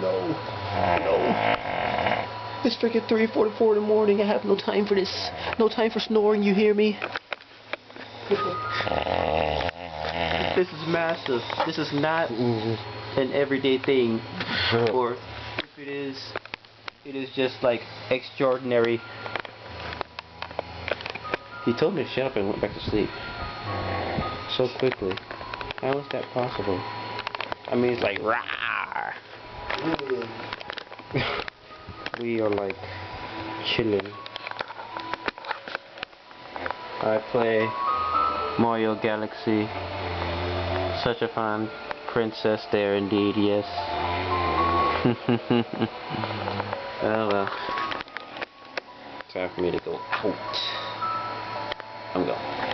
No. It's freaking 3:44 in the morning. I have no time for this. No time for snoring, you hear me? This is massive. This is not an everyday thing. Or if it is just like extraordinary. He told me to shut up and went back to sleep. So quickly. How is that possible? I mean, it's like, rawr. We are like chilling. I play Mario Galaxy. Such a fun princess there indeed, yes. Oh well. Time for me to go out. I'm going.